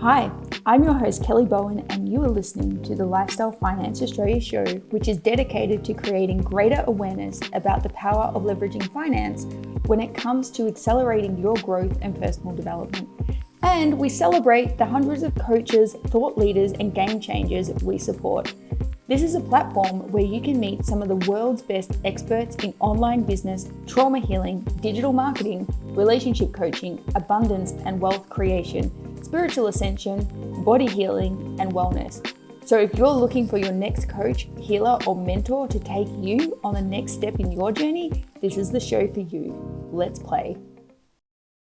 Hi, I'm your host Kelly Bowen, and you are listening to the Lifestyle Finance Australia show, which is dedicated to creating greater awareness about the power of leveraging finance when it comes to accelerating your growth and personal development. And we celebrate the hundreds of coaches, thought leaders, and game changers we support. This is a platform where you can meet some of the world's best experts in online business, trauma healing, digital marketing, relationship coaching, abundance and wealth creation, spiritual ascension, body healing, and wellness. So if you're looking for your next coach, healer, or mentor to take you on the next step in your journey, this is the show for you. Let's play.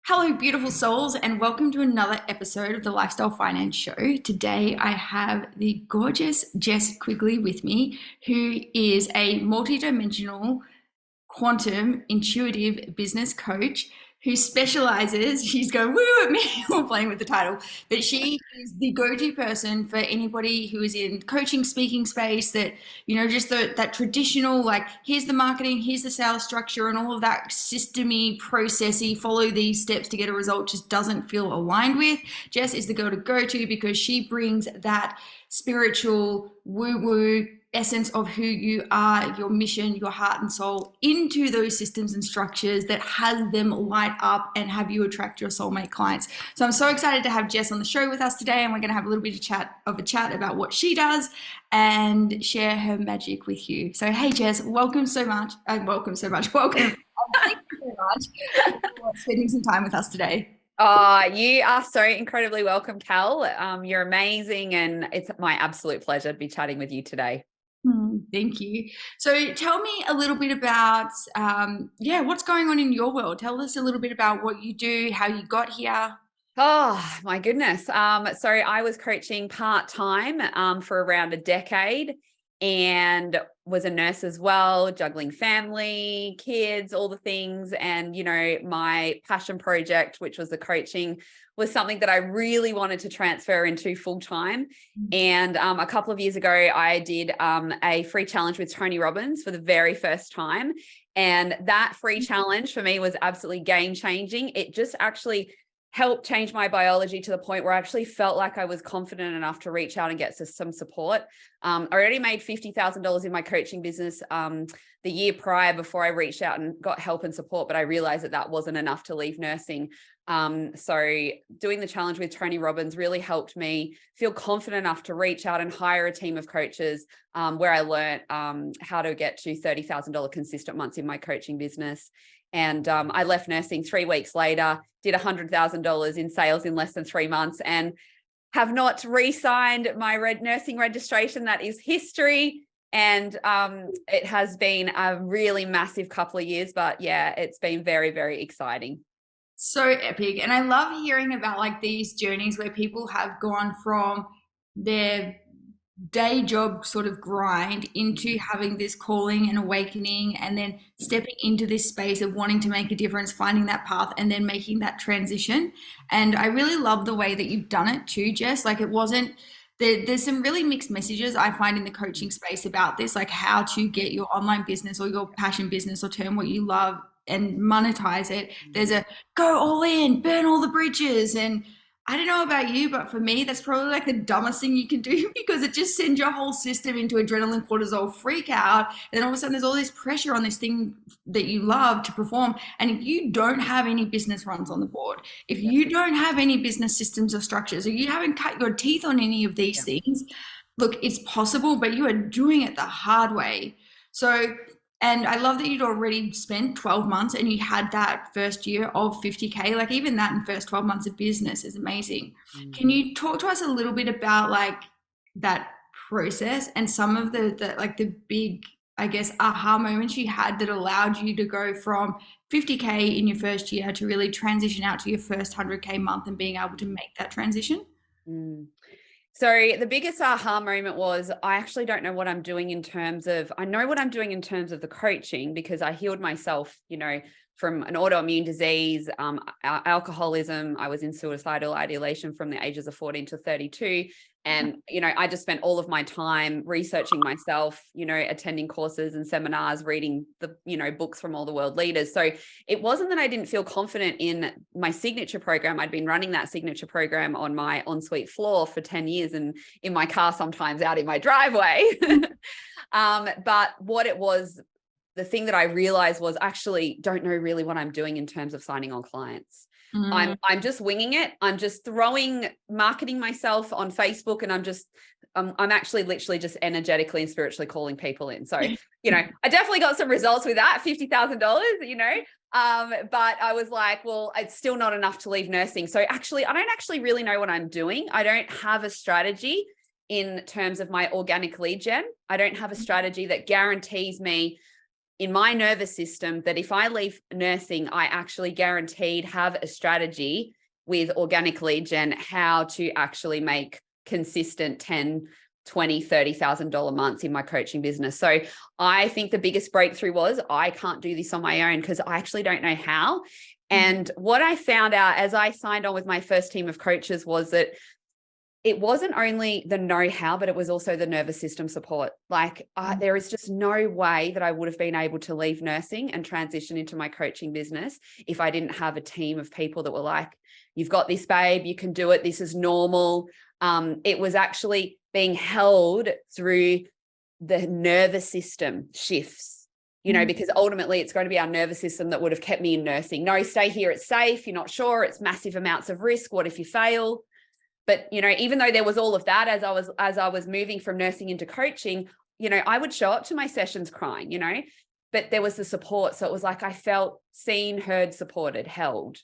Hello, beautiful souls, and welcome to another episode of the Lifestyle Finance Show. Today, I have the gorgeous Jess Quigley with me, who is a multidimensional quantum intuitive business coach who specializes, she's going woo at me while playing with the title, but she is the go-to person for anybody who is in coaching, speaking space that, you know, just that traditional, like, here's the marketing, here's the sales structure, and all of that systemy, processy, follow these steps to get a result just doesn't feel aligned with. Jess is the girl to go to because she brings that spiritual woo-woo essence of who you are, your mission, your heart and soul into those systems and structures that has them light up and have you attract your soulmate clients. So I'm so excited to have Jess on the show with us today, and we're going to have a little bit of a chat about what she does and share her magic with you. So hey Jess, welcome so much. Welcome. Thank you so much for spending some time with us today. You are so incredibly welcome, Cal. You're amazing, and it's my absolute pleasure to be chatting with you today. Thank you. So tell me a little bit about, what's going on in your world. Tell us a little bit about what you do, how you got here. Oh, my goodness. So I was coaching part-time for around a decade and was a nurse as well, juggling family, kids, all the things. And, you know, my passion project, which was the coaching, was something that I really wanted to transfer into full time. And a couple of years ago, I did a free challenge with Tony Robbins for the very first time. And that free challenge for me was absolutely game changing. It just actually helped change my biology to the point where I actually felt like I was confident enough to reach out and get some support. I already made $50,000 in my coaching business the year prior before I reached out and got help and support, but I realized that wasn't enough to leave nursing. So doing the challenge with Tony Robbins really helped me feel confident enough to reach out and hire a team of coaches where I learned how to get to $30,000 consistent months in my coaching business. And I left nursing 3 weeks later, did $100,000 in sales in less than 3 months, and have not re-signed my nursing registration. That is history. And it has been a really massive couple of years, but yeah, it's been very, very exciting. So epic. And I love hearing about like these journeys where people have gone from their day job sort of grind into having this calling and awakening, and then stepping into this space of wanting to make a difference, finding that path, and then making that transition. And I really love the way that you've done it too, Jess. Like, it wasn't there's some really mixed messages I find in the coaching space about this, like how to get your online business or your passion business, or turn what you love and monetize it. There's a go all in, burn all the bridges. And I don't know about you, but for me, that's probably like the dumbest thing you can do because it just sends your whole system into adrenaline, cortisol, freak out. And then all of a sudden there's all this pressure on this thing that you love to perform. And if you don't have any business runs on the board, if you don't have any business systems or structures, or you haven't cut your teeth on any of these things, look, it's possible, but you are doing it the hard way. So, and I love that you'd already spent 12 months and you had that first year of 50K. Like, even that in first 12 months of business is amazing. Can you talk to us a little bit about like that process and some of the big, I guess, aha moments you had that allowed you to go from 50K in your first year to really transition out to your first 100K month and being able to make that transition? So the biggest aha moment was, I actually don't know what I'm doing in terms of, I know what I'm doing in terms of the coaching, because I healed myself, you know, from an autoimmune disease, alcoholism. I was in suicidal ideation from the ages of 14 to 32. And, I just spent all of my time researching myself, attending courses and seminars, reading the, books from all the world leaders. So it wasn't that I didn't feel confident in my signature program. I'd been running that signature program on my ensuite floor for 10 years and in my car, sometimes out in my driveway. But what it was, the thing that I realized was actually don't know really what I'm doing in terms of signing on clients. I'm just winging it. I'm just marketing myself on Facebook, and I'm actually literally just energetically and spiritually calling people in. So, I definitely got some results with that, $50,000, but I was like, well, it's still not enough to leave nursing. So actually, I don't actually really know what I'm doing. I don't have a strategy in terms of my organic lead gen. I don't have a strategy that guarantees me in my nervous system that if I leave nursing, I actually guaranteed have a strategy with organic lead gen, how to actually make consistent 10, 20, $30,000 months in my coaching business. So I think the biggest breakthrough was I can't do this on my own because I actually don't know how. And what I found out as I signed on with my first team of coaches was that it wasn't only the know-how, but it was also the nervous system support. Like there is just no way that I would have been able to leave nursing and transition into my coaching business if I didn't have a team of people that were like, you've got this, babe, you can do it. This is normal. It was actually being held through the nervous system shifts, because ultimately it's going to be our nervous system that would have kept me in nursing. No, stay here. It's safe. You're not sure. It's massive amounts of risk. What if you fail? But, even though there was all of that, as I was moving from nursing into coaching, I would show up to my sessions crying, but there was the support. So it was like, I felt seen, heard, supported, held.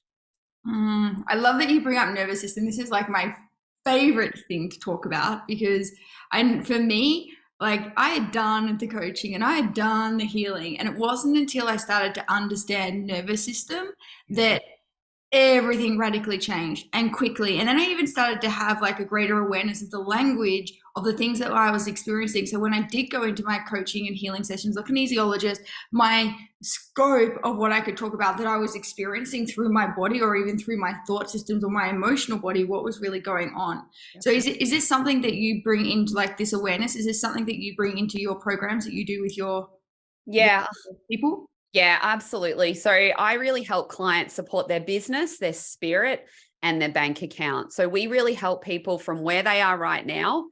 I love that you bring up nervous system. This is like my favorite thing to talk about because for me, like I had done the coaching and I had done the healing, and it wasn't until I started to understand nervous system that everything radically changed and quickly. And then I even started to have like a greater awareness of the language of the things that I was experiencing. So when I did go into my coaching and healing sessions, like kinesiologist, my scope of what I could talk about that I was experiencing through my body or even through my thought systems or my emotional body, what was really going on. Yep. So is this something that you bring into like this awareness? Is this something that you bring into your programs that you do with your people? Yeah, absolutely. So I really help clients support their business, their spirit, and their bank account. So we really help people from where they are right now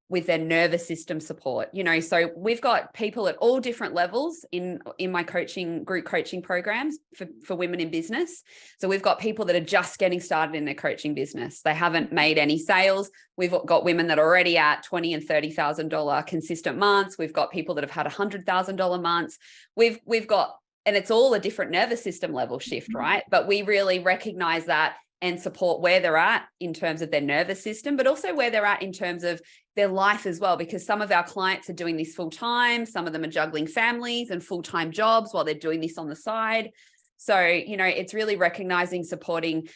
with their nervous system support. So we've got people at all different levels in my group coaching programs for women in business. So we've got people that are just getting started in their coaching business. They haven't made any sales. We've got women that are already at $20,000 and $30,000 consistent months. We've got people that have had $100,000 months. We've got, and it's all a different nervous system level shift, right? But we really recognize that and support where they're at in terms of their nervous system, but also where they're at in terms of their life as well, because some of our clients are doing this full time. Some of them are juggling families and full-time jobs while they're doing this on the side. So, it's really recognizing, supporting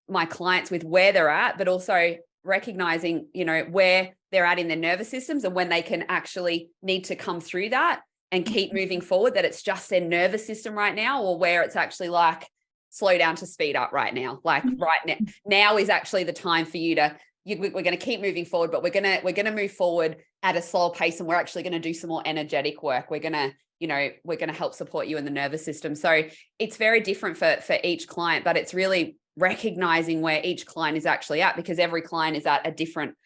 my clients with where they're at, but also recognizing, where they're at in their nervous systems and when they can actually need to come through that and keep moving forward, that it's just their nervous system right now, or where it's actually like, slow down to speed up right now. Like right now is actually the time for you to, we're going to keep moving forward, but we're going to move forward at a slower pace. And we're actually going to do some more energetic work. We're going to help support you in the nervous system. So it's very different for each client, but it's really recognizing where each client is actually at, because every client is at a different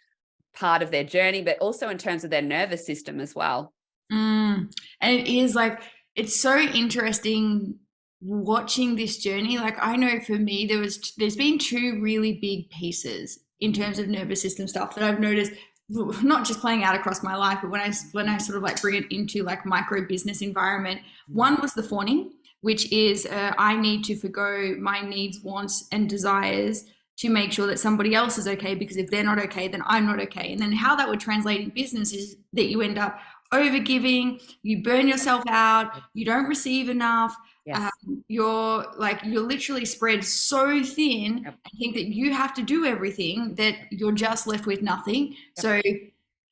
part of their journey, but also in terms of their nervous system as well. And it is like, it's so interesting watching this journey. Like I know for me, there's been two really big pieces in terms of nervous system stuff that I've noticed, not just playing out across my life, but when I sort of like bring it into like micro business environment. One was the fawning, which is I need to forgo my needs, wants, and desires to make sure that somebody else is okay, because if they're not okay, then I'm not okay. And then how that would translate in business is that you end up overgiving, you burn yourself out, you don't receive enough. Yes. You're literally spread so thin. Yep. And think that you have to do everything, that you're just left with nothing. Yep. So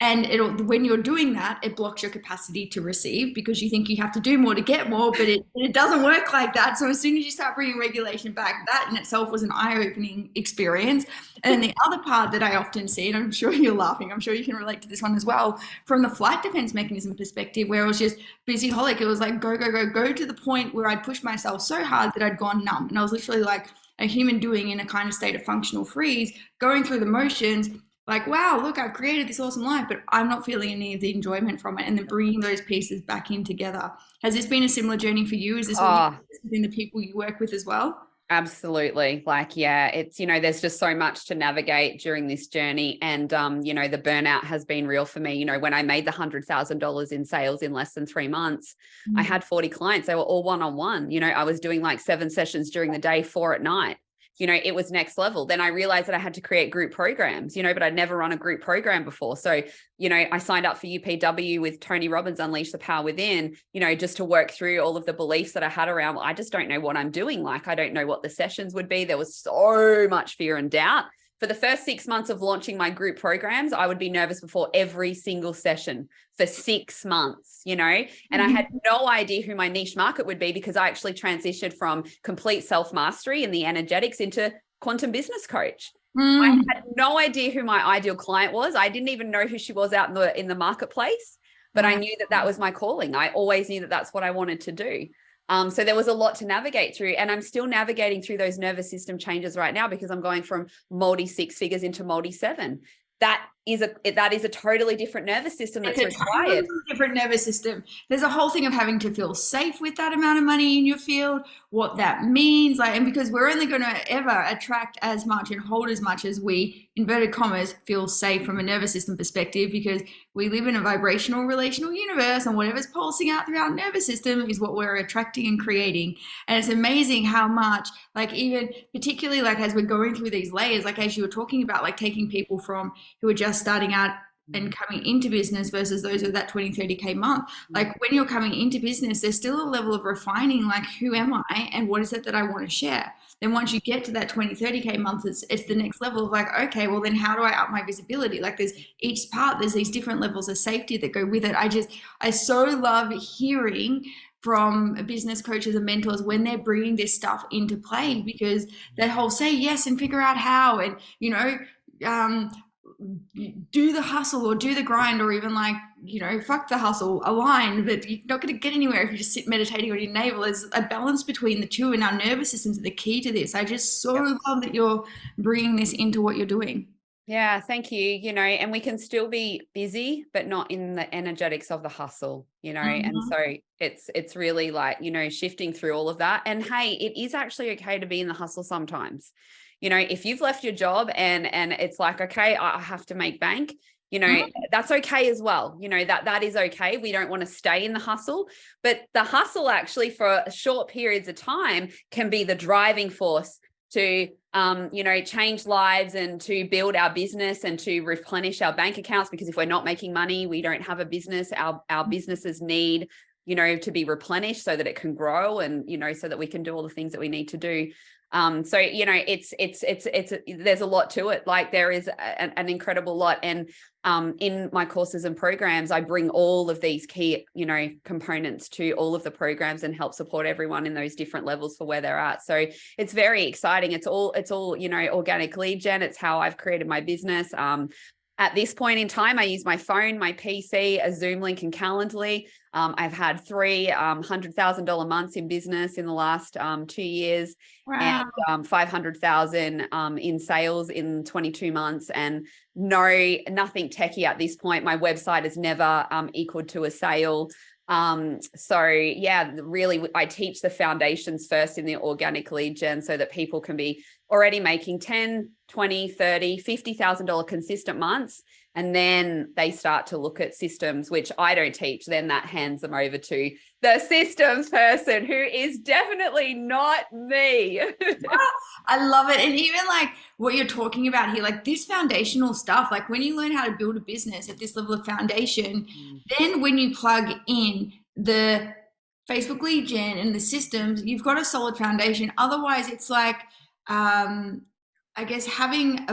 And when you're doing that, it blocks your capacity to receive because you think you have to do more to get more, but it doesn't work like that. So as soon as you start bringing regulation back, that in itself was an eye-opening experience. And then the other part that I often see, and I'm sure you're laughing, I'm sure you can relate to this one as well, from the flight defense mechanism perspective, where it was just busy holic. It was like go, go, go, go to the point where I'd pushed myself so hard that I'd gone numb. And I was literally like a human doing in a kind of state of functional freeze, going through the motions, like, wow, look, I've created this awesome life, but I'm not feeling any of the enjoyment from it. And then bringing those pieces back in together. Has this been a similar journey for you? Is this within the people you work with as well? Absolutely. Like, yeah, it's, there's just so much to navigate during this journey. And, the burnout has been real for me. When I made the $100,000 in sales in less than 3 months, I had 40 clients. They were all one-on-one. I was doing like 7 sessions during the day, 4 at night. It was next level. Then I realized that I had to create group programs, but I'd never run a group program before. So, I signed up for UPW with Tony Robbins, Unleash the Power Within, just to work through all of the beliefs that I had around, I just don't know what I'm doing. Like, I don't know what the sessions would be. There was so much fear and doubt. For the first 6 months of launching my group programs, I would be nervous before every single session for 6 months, and I had no idea who my niche market would be because I actually transitioned from complete self-mastery and the energetics into quantum business coach. I had no idea who my ideal client was. I didn't even know who she was out in the marketplace, but I knew that was my calling. I always knew that that's what I wanted to do. So there was a lot to navigate through, and I'm still navigating through those nervous system changes right now because I'm going from multi 6 figures into multi 7. That is a totally different nervous system that's required. Totally different nervous system. There's a whole thing of having to feel safe with that amount of money in your field, what that means, and because we're only going to ever attract as much and hold as much as we, inverted commas, feel safe from a nervous system perspective, because we live in a vibrational relational universe, and whatever's pulsing out through our nervous system is what we're attracting and creating. And it's amazing how much, even particularly as we're going through these layers, as you were talking about, taking people from who are just starting out and coming into business versus those with that 20, 30K month. When you're coming into business, there's still a level of refining, who am I and what is it that I want to share? Then once you get to that 20, 30K month, it's the next level of okay, well then how do I up my visibility? There's each part, there's these different levels of safety that go with it. I so love hearing from business coaches and mentors when they're bringing this stuff into play, because that whole say yes and figure out how, and do the hustle or do the grind, or even fuck the hustle, align, but you're not going to get anywhere if you just sit meditating on your navel. There's a balance between the two, and our nervous systems are the key to this. I just love that you're bringing this into what you're doing. Yeah, thank you. And we can still be busy, but not in the energetics of the hustle, and so it's really shifting through all of that. And hey, it is actually okay to be in the hustle sometimes. If you've left your job and it's okay, I have to make bank, that's okay as well. That is okay. We don't want to stay in the hustle, but the hustle actually for short periods of time can be the driving force to, change lives and to build our business and to replenish our bank accounts. Because if we're not making money, we don't have a business. Our businesses need, to be replenished so that it can grow and, so that we can do all the things that we need to do. So, it's there's a lot to it. There is an incredible lot. And, in my courses and programs, I bring all of these key, components to all of the programs and help support everyone in those different levels for where they're at. So it's very exciting. It's all, organic lead gen. It's how I've created my business. At this point in time, I use my phone, my PC, a Zoom link, and Calendly. I've had 3 $100,000 months in business in the last 2 years. Wow. And 500,000 in sales in 22 months, and nothing techie at this point. My website has never equaled to a sale. So yeah, really, I teach the foundations first in the organic lead gen so that people can be already making 10, 20, 30, $50,000 consistent months. And then they start to look at systems, which I don't teach. Then that hands them over to the systems person, who is definitely not me. I love it. And even what you're talking about here, this foundational stuff, when you learn how to build a business at this level of foundation, then when you plug in the Facebook lead gen and the systems, you've got a solid foundation. Otherwise, it's I guess having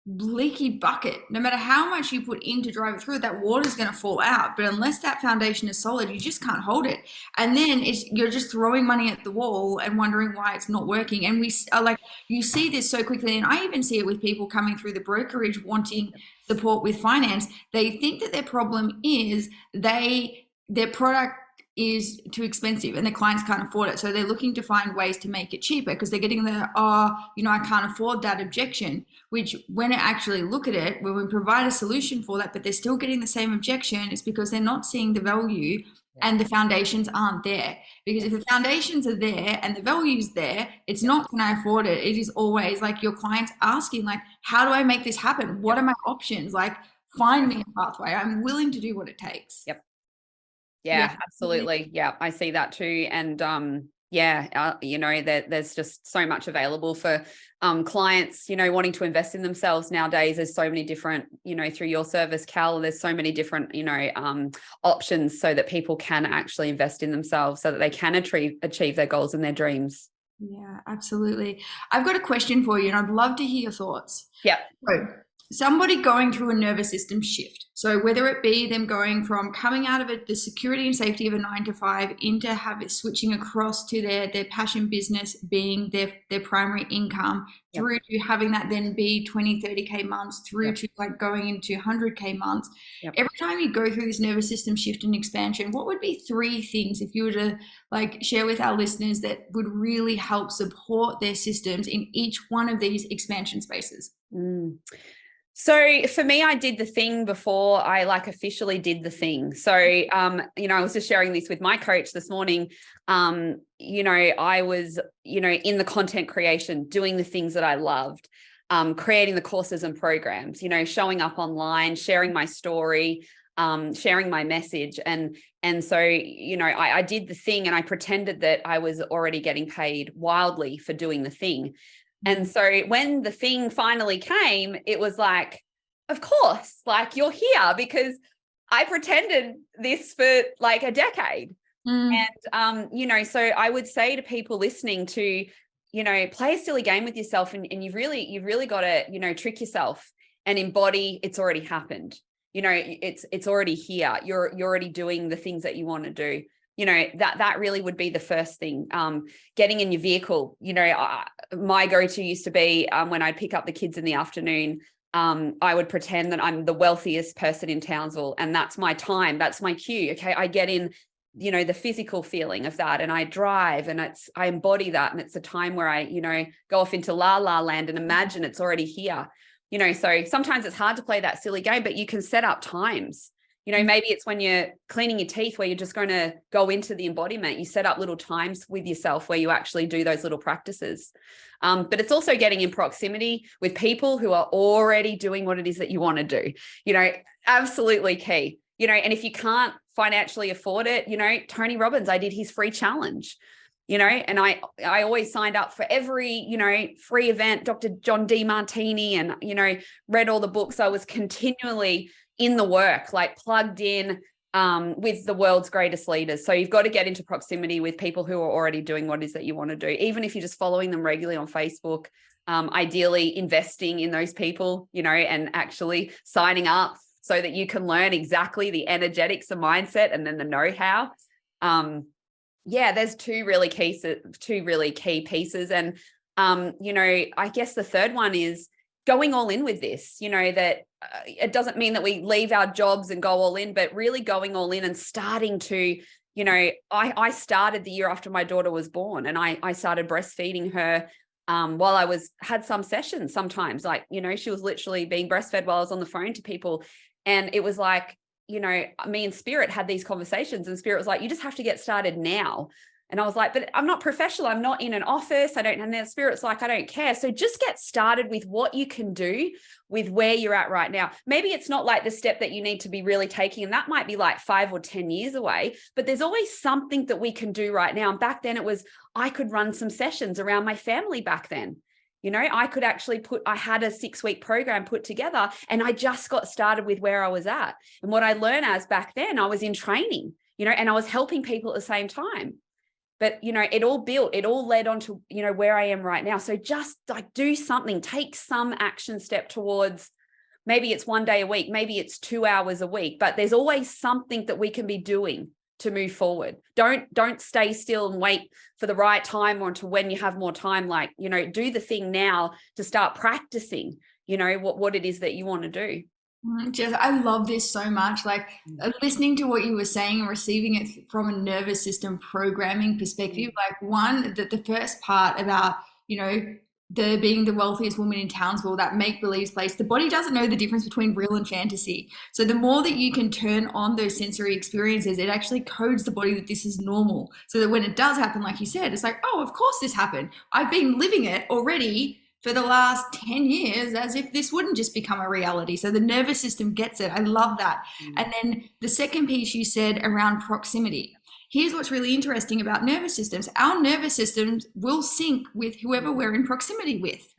leaky bucket. No matter how much you put in to drive it through, that water's going to fall out. But unless that foundation is solid, you just can't hold it. And then you're just throwing money at the wall and wondering why it's not working. And we are like, you see this so quickly. And I even see it with people coming through the brokerage wanting support with finance. They think that their problem is their product is too expensive and the clients can't afford it. So they're looking to find ways to make it cheaper because they're getting the, I can't afford that objection, which when I actually look at it, when we provide a solution for that, but they're still getting the same objection, it's because they're not seeing the value and the foundations aren't there. Because if the foundations are there and the value's there, it's not, can I afford it? It is always like your clients asking, like, how do I make this happen? What are my options? Like, find me a pathway. I'm willing to do what it takes. Yep. Yeah, absolutely. Yeah, I see that too. And there's just so much available for clients, wanting to invest in themselves nowadays. There's so many different, through your service, Cal, there's so many different, options so that people can actually invest in themselves so that they can achieve their goals and their dreams. Yeah, absolutely. I've got a question for you and I'd love to hear your thoughts. Yeah. So, somebody going through a nervous system shift. So whether it be them going from coming out of it, the security and safety of a 9-to-5 into switching across to their passion business being their primary income, through to having that then be 20, 30K months, through to like going into 100K months. Every time you go through this nervous system shift and expansion, what would be 3 things if you were to like share with our listeners that would really help support their systems in each one of these expansion spaces? So for me, I did the thing before I officially did the thing. So, I was just sharing this with my coach this morning. I was, in the content creation, doing the things that I loved, creating the courses and programs, showing up online, sharing my story, sharing my message. And so, I did the thing and I pretended that I was already getting paid wildly for doing the thing. And so when the thing finally came, it was like, of course, like you're here because I pretended this for like a decade. And, so I would say to people listening to, play a silly game with yourself and you've really got to, trick yourself and embody it's already happened. It's already here. You're already doing the things that you want to do. That really would be the first thing. Getting in your vehicle, my go-to used to be when I'd pick up the kids in the afternoon, I would pretend that I'm the wealthiest person in Townsville and that's my time. That's my cue. Okay. I get in, the physical feeling of that and I drive and I embody that. And it's a time where I, go off into la la land and imagine it's already here, so sometimes it's hard to play that silly game, but you can set up times. Maybe it's when you're cleaning your teeth where you're just going to go into the embodiment. You set up little times with yourself where you actually do those little practices. But it's also getting in proximity with people who are already doing what it is that you want to do, absolutely key, and if you can't financially afford it, Tony Robbins, I did his free challenge, and I always signed up for every, free event, Dr. John DeMartini and, read all the books. I was continually in the work, like plugged in with the world's greatest leaders. So you've got to get into proximity with people who are already doing what it is that you want to do, even if you're just following them regularly on Facebook, ideally investing in those people, and actually signing up so that you can learn exactly the energetics, the mindset, and then the know-how. There's two really key pieces. And, I guess the third one is going all in with this, that it doesn't mean that we leave our jobs and go all in, but really going all in and starting to, I started the year after my daughter was born and I started breastfeeding her while I had some sessions sometimes, like, she was literally being breastfed while I was on the phone to people. And it was like, me and Spirit had these conversations and Spirit was like, you just have to get started now. And I was like, but I'm not professional. I'm not in an office. I don't have that. Spirit's like, I don't care. So just get started with what you can do with where you're at right now. Maybe it's not like the step that you need to be really taking. And that might be like 5 or 10 years away, but there's always something that we can do right now. And back then it was, I could run some sessions around my family back then. I could actually I had a 6-week program put together and I just got started with where I was at. And what I learned as back then, I was in training, and I was helping people at the same time. but it all led on to, where I am right now. So just like do something, take some action step towards, maybe it's 1 day a week, maybe it's 2 hours a week, but there's always something that we can be doing to move forward. Don't stay still and wait for the right time or until when you have more time. Like, do the thing now to start practicing, what it is that you want to do. Jess, I love this so much. Like listening to what you were saying and receiving it from a nervous system programming perspective. Like the first part about, the being the wealthiest woman in Townsville, that make-believe place, the body doesn't know the difference between real and fantasy. So the more that you can turn on those sensory experiences, it actually codes the body that this is normal. So that when it does happen, like you said, it's like, oh, of course this happened. I've been living it already for the last 10 years as if this wouldn't just become a reality. So the nervous system gets it. I love that. And then the second piece you said around proximity. Here's what's really interesting about nervous systems. Our nervous systems will sync with whoever we're in proximity with.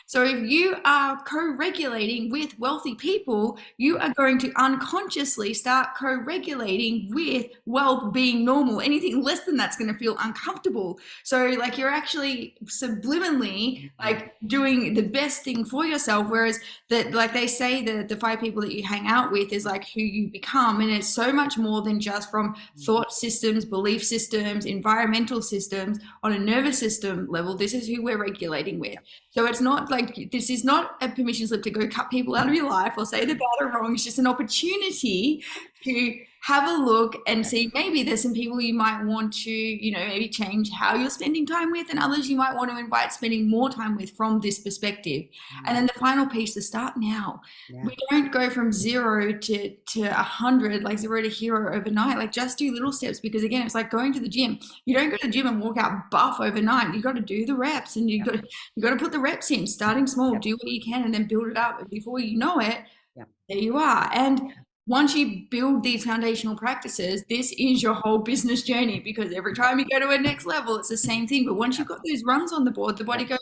So if you are co-regulating with wealthy people, you are going to unconsciously start co-regulating with wealth being normal. Anything less than that's going to feel uncomfortable. So like you're actually subliminally like doing the best thing for yourself. Whereas that, like they say, the 5 people that you hang out with is like who you become. And it's so much more than just from thought systems, belief systems, environmental systems. On a nervous system level, this is who we're regulating with. So it's not like, this is not a permission slip to go cut people out of your life or say they're bad or wrong. It's just an opportunity to have a look and see, maybe there's some people you might want to, maybe change how you're spending time with, and others you might want to invite spending more time with from this perspective. And then the final piece, to start now. We don't go from 0 to 100, like 0 to hero overnight. Like just do little steps, because again, it's like going to the gym. You don't go to the gym and walk out buff overnight. You got to do the reps, and you got to put the reps in, starting small, do what you can, and then build it up. And before you know it, there you are. And once you build these foundational practices, this is your whole business journey, because every time you go to a next level, it's the same thing. But once you've got those rungs on the board, the body goes,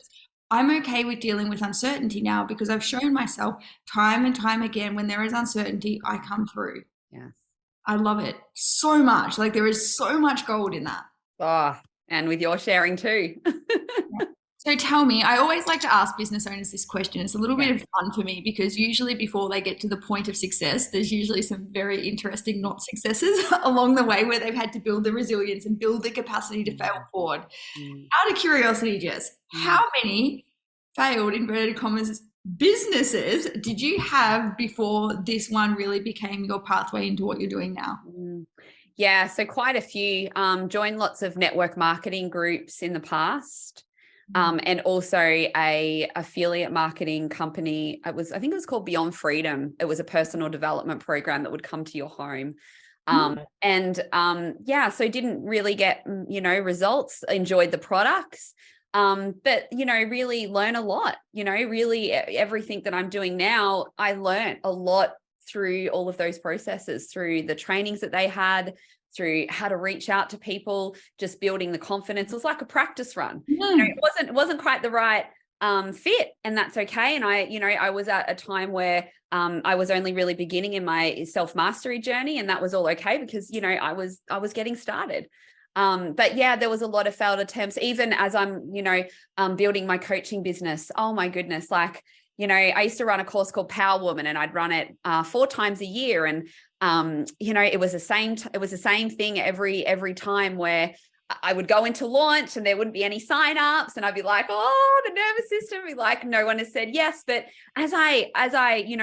I'm okay with dealing with uncertainty now, because I've shown myself time and time again, when there is uncertainty, I come through. Yes. I love it so much. Like there is so much gold in that. Oh, and with your sharing too. So tell me, I always like to ask business owners this question. It's a little bit of fun for me, because usually before they get to the point of success, there's usually some very interesting not successes along the way, where they've had to build the resilience and build the capacity to fail forward. Out of curiosity, Jess, how many failed, inverted commas, businesses did you have before this one really became your pathway into what you're doing now? Yeah, so quite a few. Joined lots of network marketing groups in the past. And also a affiliate marketing company. I think it was called Beyond Freedom. It was a personal development program that would come to your home. So didn't really get, results, enjoyed the products. But, really learn a lot, really everything that I'm doing now, I learned a lot through all of those processes, through the trainings that they had, through how to reach out to people, just building the confidence. It was like a practice run. It wasn't quite the right fit, and that's okay. And I was at a time where I was only really beginning in my self-mastery journey, and that was all okay, because I was getting started. But yeah, there was a lot of failed attempts, even as I'm building my coaching business. Oh my goodness, like I used to run a course called Power Woman, and I'd run it 4 times a year. And, it was the same thing every time, where I would go into launch and there wouldn't be any signups, and I'd be like, oh, the nervous system, be like, no one has said yes. But as I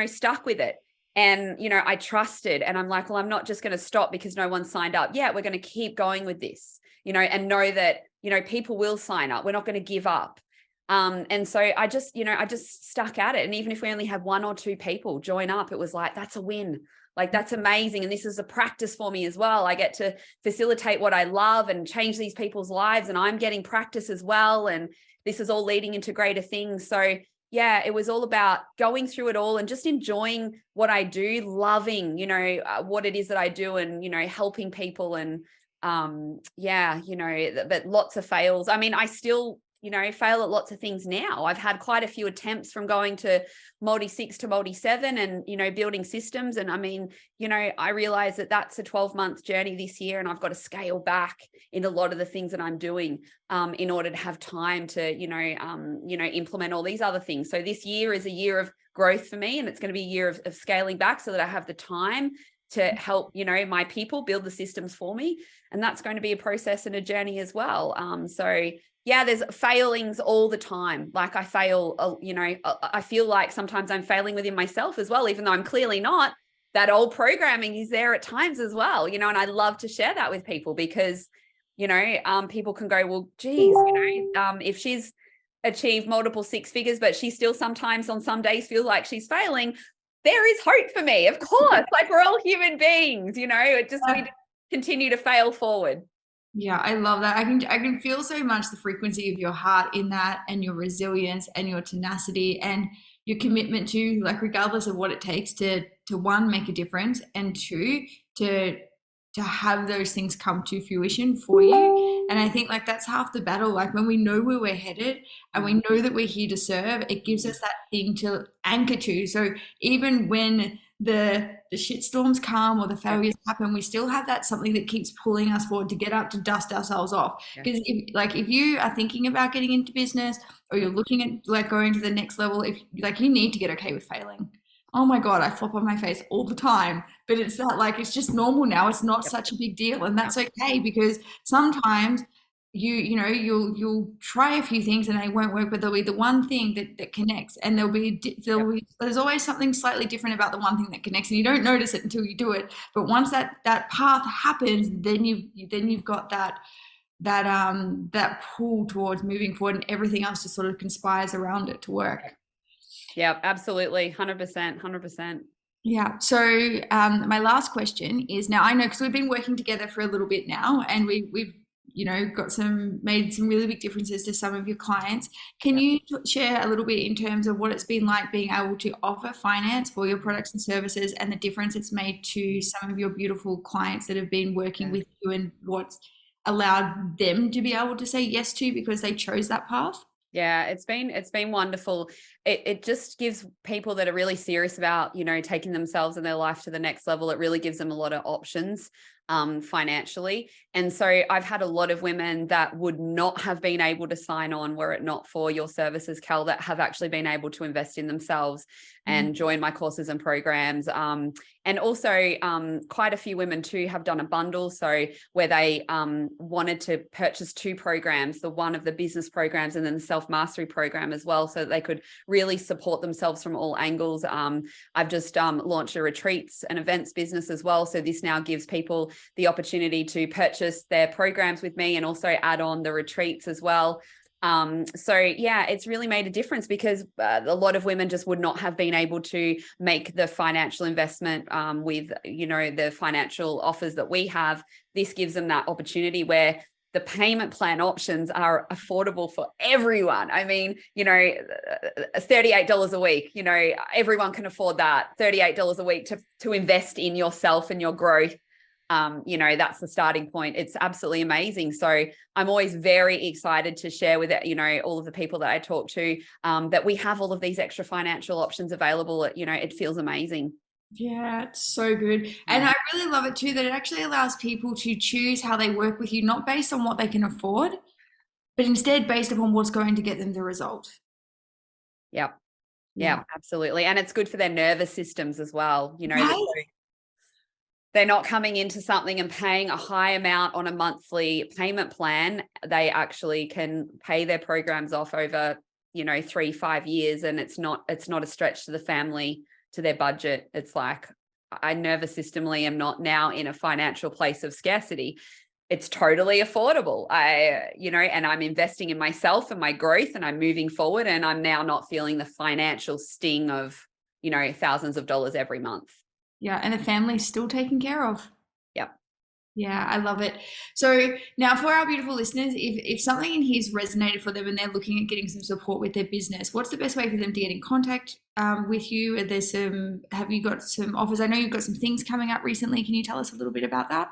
stuck with it, and, I trusted, and I'm like, well, I'm not just going to stop because no one signed up. Yeah, we're going to keep going with this, and know that, people will sign up. We're not going to give up. And so I just stuck at it. And even if we only had 1 or 2 people join up, it was like, that's a win. Like, that's amazing. And this is a practice for me as well. I get to facilitate what I love and change these people's lives, and I'm getting practice as well. And this is all leading into greater things. So yeah, it was all about going through it all and just enjoying what I do, loving, what it is that I do, and, helping people. And but lots of fails. I mean, I still, fail at lots of things now. I've had quite a few attempts from going to multi-6 to multi-7 and, building systems. And I mean, I realize that that's a 12-month journey this year, and I've got to scale back in a lot of the things that I'm doing in order to have time to, implement all these other things. So this year is a year of growth for me, and it's going to be a year of scaling back so that I have the time to help, my people build the systems for me. And that's going to be a process and a journey as well. So yeah, there's failings all the time. Like I fail, I feel like sometimes I'm failing within myself as well, even though I'm clearly not. That old programming is there at times as well, and I love to share that with people because, people can go, well, geez, if she's achieved multiple 6 figures, but she still sometimes on some days feels like she's failing, there is hope for me. Of course, like we're all human beings, it just we continue to fail forward. Yeah, I love that. I can feel so much the frequency of your heart in that, and your resilience and your tenacity and your commitment to, like, regardless of what it takes to one, make a difference, and two, to have those things come to fruition for you. And I think like that's half the battle. Like when we know where we're headed and we know that we're here to serve, it gives us that thing to anchor to. So even when the shitstorms come or the failures happen, we still have that something that keeps pulling us forward to get up, to dust ourselves off. Because if you are thinking about getting into business, or you're looking at like going to the next level, if like you need to get okay with failing. Oh my God, I flop on my face all the time, but it's that like, it's just normal now. It's not such a big deal. And that's okay, because sometimes you'll try a few things and they won't work, but there'll be the one thing that connects, and there's always something slightly different about the one thing that connects, and you don't notice it until you do it. But once that path happens, then you've got that pull towards moving forward, and everything else just sort of conspires around it to work. Yeah, absolutely. 100%. Yeah. So my last question is, now I know, because we've been working together for a little bit now, and we've made some really big differences to some of your clients. Can you share a little bit in terms of what it's been like being able to offer finance for your products and services, and the difference it's made to some of your beautiful clients that have been working with you, and what's allowed them to be able to say yes to because they chose that path? Yeah, it's been wonderful. It just gives people that are really serious about, taking themselves and their life to the next level. It really gives them a lot of options financially. And so I've had a lot of women that would not have been able to sign on were it not for your services, Cal, that have actually been able to invest in themselves and join my courses and programs. And also quite a few women too have done a bundle. So where they wanted to purchase 2 programs, the one of the business programs and then the self-mastery program as well, so that they could really support themselves from all angles. I've just launched a retreats and events business as well. So this now gives people the opportunity to purchase their programs with me and also add on the retreats as well. So yeah, it's really made a difference, because a lot of women just would not have been able to make the financial investment with, the financial offers that we have. This gives them that opportunity where the payment plan options are affordable for everyone. I mean, $38 a week, everyone can afford that. $38 a week to invest in yourself and your growth. That's the starting point. It's absolutely amazing. So I'm always very excited to share with all of the people that I talk to that we have all of these extra financial options available. It feels amazing. Yeah, it's so good. And I really love it too, that it actually allows people to choose how they work with you, not based on what they can afford, but instead based upon what's going to get them the result. Yep. Yeah, absolutely. And it's good for their nervous systems as well. Right? They're not coming into something and paying a high amount on a monthly payment plan. They actually can pay their programs off over, 3-5 years. And it's not a stretch to the family, to their budget. It's like, I nervous systemly am not now in a financial place of scarcity. It's totally affordable. And I'm investing in myself and my growth, and I'm moving forward, and I'm now not feeling the financial sting of, thousands of dollars every month. Yeah, and the family's still taken care of. Yep. Yeah, I love it. So now for our beautiful listeners, if something in here's resonated for them and they're looking at getting some support with their business, what's the best way for them to get in contact with you? Have you got some offers? I know you've got some things coming up recently. Can you tell us a little bit about that?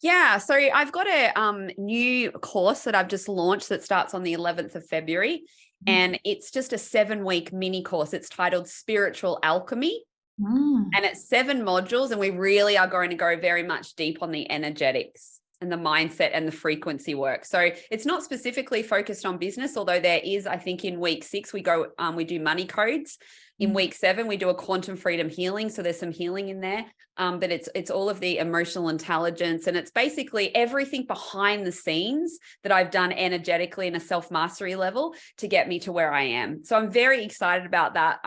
Yeah, so I've got a new course that I've just launched that starts on the 11th of February, and it's just a 7-week mini course. It's titled Spiritual Alchemy, and it's 7 modules, and we really are going to go very much deep on the energetics and the mindset and the frequency work. So it's not specifically focused on business, although there is, I think in week 6, we do money codes. In week 7, we do a quantum freedom healing. So there's some healing in there. But it's all of the emotional intelligence, and it's basically everything behind the scenes that I've done energetically in a self-mastery level to get me to where I am. So I'm very excited about that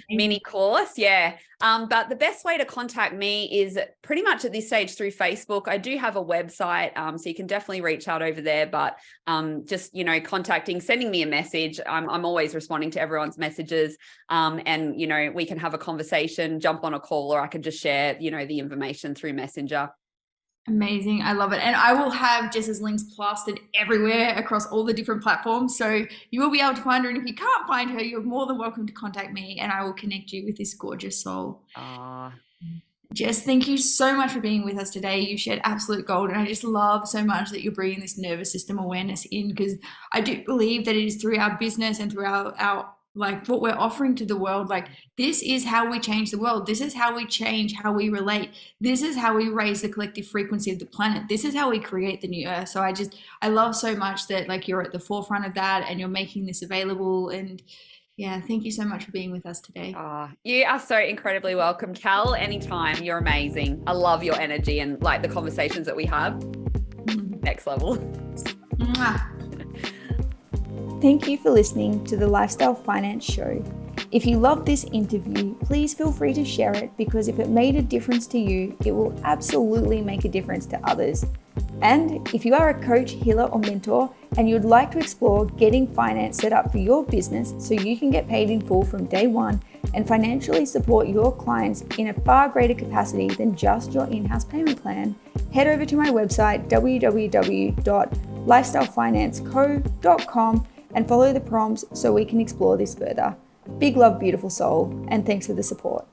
mini course. Yeah. But the best way to contact me is pretty much at this stage through Facebook. I do have a website, so you can definitely reach out over there, but just, sending me a message. I'm always responding to everyone's messages. And, we can have a conversation, jump on a call, or I can just share, the information through Messenger. Amazing. I love it. And I will have Jess's links plastered everywhere across all the different platforms. So you will be able to find her. And if you can't find her, you're more than welcome to contact me, and I will connect you with this gorgeous soul. Jess, thank you so much for being with us today. You shared absolute gold, and I just love so much that you're bringing this nervous system awareness in, because I do believe that it is through our business and through our like what we're offering to the world. Like, this is how we change the world. This is how we change how we relate. This is how we raise the collective frequency of the planet. This is how we create the new earth. So I love so much that like you're at the forefront of that and you're making this available. And yeah, thank you so much for being with us today. You are so incredibly welcome, Cal. Anytime. You're amazing. I love your energy and like the conversations that we have. Next level. Mwah. Thank you for listening to the Lifestyle Finance Show. If you loved this interview, please feel free to share it, because if it made a difference to you, it will absolutely make a difference to others. And if you are a coach, healer, or mentor, and you'd like to explore getting finance set up for your business so you can get paid in full from day one and financially support your clients in a far greater capacity than just your in-house payment plan, head over to my website, www.lifestylefinanceco.com, and follow the prompts so we can explore this further. Big love, beautiful soul, and thanks for the support.